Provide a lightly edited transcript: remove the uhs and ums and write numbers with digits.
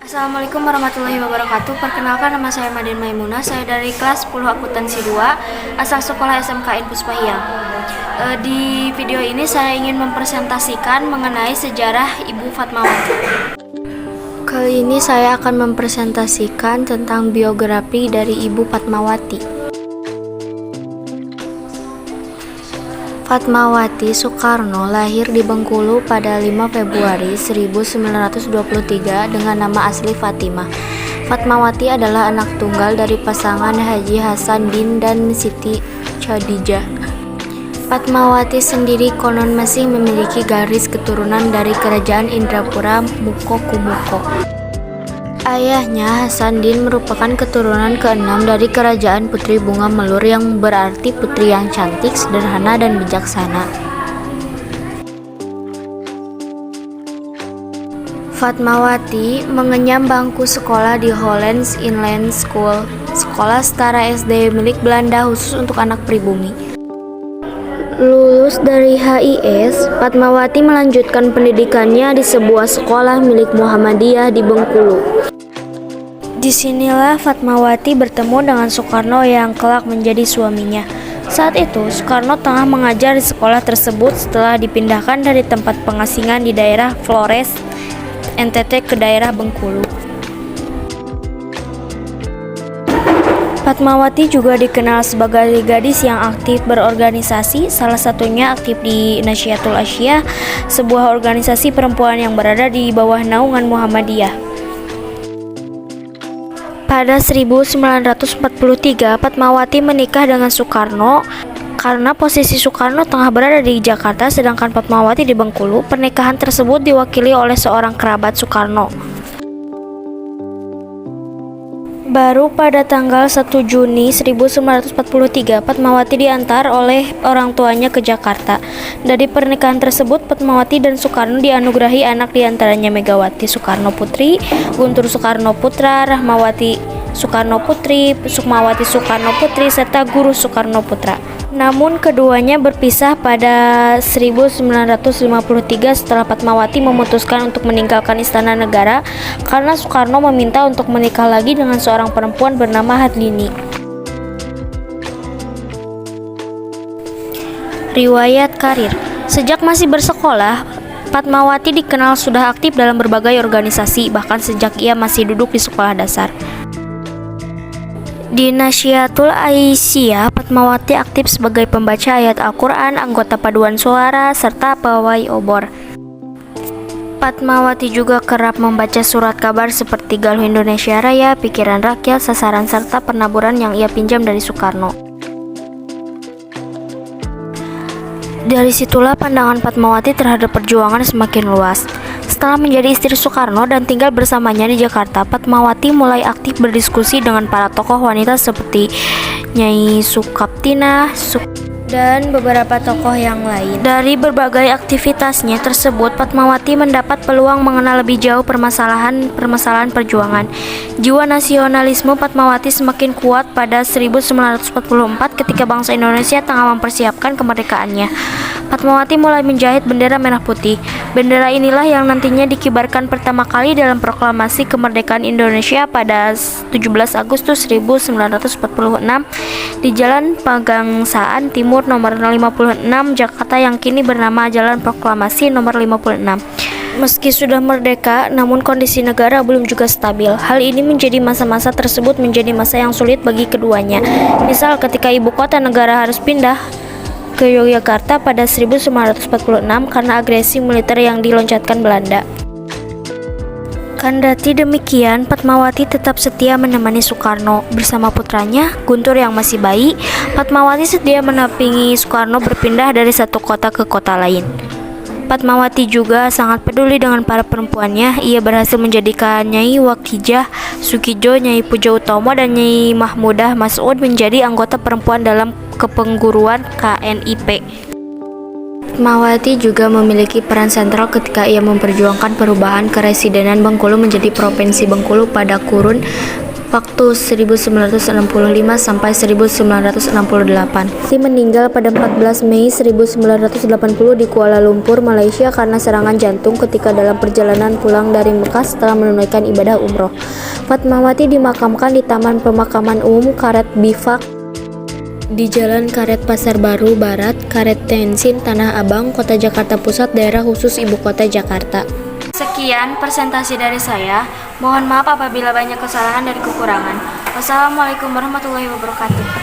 Assalamualaikum warahmatullahi wabarakatuh. Perkenalkan, nama saya Madin Maimunah. Saya dari kelas 10 akuntansi 2 asal sekolah SMKN Puspahyang. Di video ini saya ingin mempresentasikan mengenai sejarah Ibu Fatmawati. Kali ini saya akan mempresentasikan tentang biografi dari Ibu Fatmawati. Fatmawati Soekarno lahir di Bengkulu pada 5 Februari 1923 dengan nama asli Fatimah. Fatmawati adalah anak tunggal dari pasangan Haji Hasanuddin dan Siti Khadijah. Fatmawati sendiri konon masih memiliki garis keturunan dari kerajaan Indrapura Mukokumuko. Ayahnya Hasanuddin merupakan keturunan ke-6 dari kerajaan Putri Bunga Melur yang berarti putri yang cantik, sederhana, dan bijaksana. Fatmawati mengenyam bangku sekolah di Hollands Inland School, sekolah setara SD milik Belanda khusus untuk anak pribumi. Lulus dari HIS, Fatmawati melanjutkan pendidikannya di sebuah sekolah milik Muhammadiyah di Bengkulu. Disinilah Fatmawati bertemu dengan Soekarno yang kelak menjadi suaminya. Saat itu, Soekarno tengah mengajar di sekolah tersebut setelah dipindahkan dari tempat pengasingan di daerah Flores, NTT ke daerah Bengkulu. Fatmawati juga dikenal sebagai gadis yang aktif berorganisasi, salah satunya aktif di Nasyatul Asya, sebuah organisasi perempuan yang berada di bawah naungan Muhammadiyah. Pada 1943, Fatmawati menikah dengan Soekarno. Karena posisi Soekarno tengah berada di Jakarta sedangkan Fatmawati di Bengkulu, pernikahan tersebut diwakili oleh seorang kerabat Soekarno. Baru pada tanggal 1 Juni 1943, Fatmawati diantar oleh orang tuanya ke Jakarta. Dari pernikahan tersebut, Fatmawati dan Soekarno dianugerahi anak diantaranya Megawati Soekarno Putri, Guntur Soekarno Putra, Rahmawati Soekarno Putri, Sukmawati Soekarno Putri, serta Guru Soekarno Putra. Namun keduanya berpisah pada 1953 setelah Fatmawati memutuskan untuk meninggalkan Istana Negara karena Soekarno meminta untuk menikah lagi dengan seorang perempuan bernama Hadlini. Riwayat karir. Sejak masih bersekolah, Fatmawati dikenal sudah aktif dalam berbagai organisasi, bahkan sejak ia masih duduk di sekolah dasar. Di Nasyatul Aisyah, Fatmawati aktif sebagai pembaca ayat Al-Quran, anggota paduan suara, serta pawai obor. Fatmawati juga kerap membaca surat kabar seperti Galuh Indonesia Raya, Pikiran Rakyat, Sasaran, serta Penaburan yang ia pinjam dari Soekarno. Dari situlah pandangan Fatmawati terhadap perjuangan semakin luas. Setelah menjadi istri Soekarno dan tinggal bersamanya di Jakarta, Fatmawati mulai aktif berdiskusi dengan para tokoh wanita seperti Nyai Sukaptina dan beberapa tokoh yang lain. Dari berbagai aktivitasnya tersebut, Fatmawati mendapat peluang mengenal lebih jauh permasalahan perjuangan. Jiwa nasionalisme Fatmawati semakin kuat pada 1944 ketika bangsa Indonesia tengah mempersiapkan kemerdekaannya. Fatmawati mulai menjahit bendera merah putih. Bendera inilah yang nantinya dikibarkan pertama kali dalam proklamasi kemerdekaan Indonesia pada 17 Agustus 1946 di Jalan Pagangsaan Timur nomor 56 Jakarta yang kini bernama Jalan Proklamasi nomor 56. Meski sudah merdeka, namun kondisi negara belum juga stabil. Hal ini menjadi masa-masa tersebut menjadi masa yang sulit bagi keduanya. Misal ketika ibu kota negara harus pindah ke Yogyakarta pada 1946 karena agresi militer yang diloncatkan Belanda. Kendati demikian, Fatmawati tetap setia menemani Soekarno. Bersama putranya, Guntur yang masih bayi, Fatmawati setia menampingi Soekarno berpindah dari satu kota ke kota lain. Fatmawati juga sangat peduli dengan para perempuannya. Ia berhasil menjadikan Nyai Wakijah Sukijo, Nyai Puja Utomo, dan Nyai Mahmudah Mas'ud menjadi anggota perempuan dalam kepengguruan KNIP. Fatmawati juga memiliki peran sentral ketika ia memperjuangkan perubahan keresidenan Bengkulu menjadi Provinsi Bengkulu pada kurun waktu 1965 sampai 1968. Wati meninggal pada 14 Mei 1980 di Kuala Lumpur, Malaysia karena serangan jantung ketika dalam perjalanan pulang dari Mekah setelah menunaikan ibadah umroh. Fatmawati dimakamkan di Taman Pemakaman Umum Karet Bifak di Jalan Karet Pasar Baru Barat, Karet Tensin, Tanah Abang, Kota Jakarta Pusat, Daerah Khusus Ibu Kota Jakarta. Sekian presentasi dari saya. Mohon maaf apabila banyak kesalahan dan kekurangan. Wassalamualaikum warahmatullahi wabarakatuh.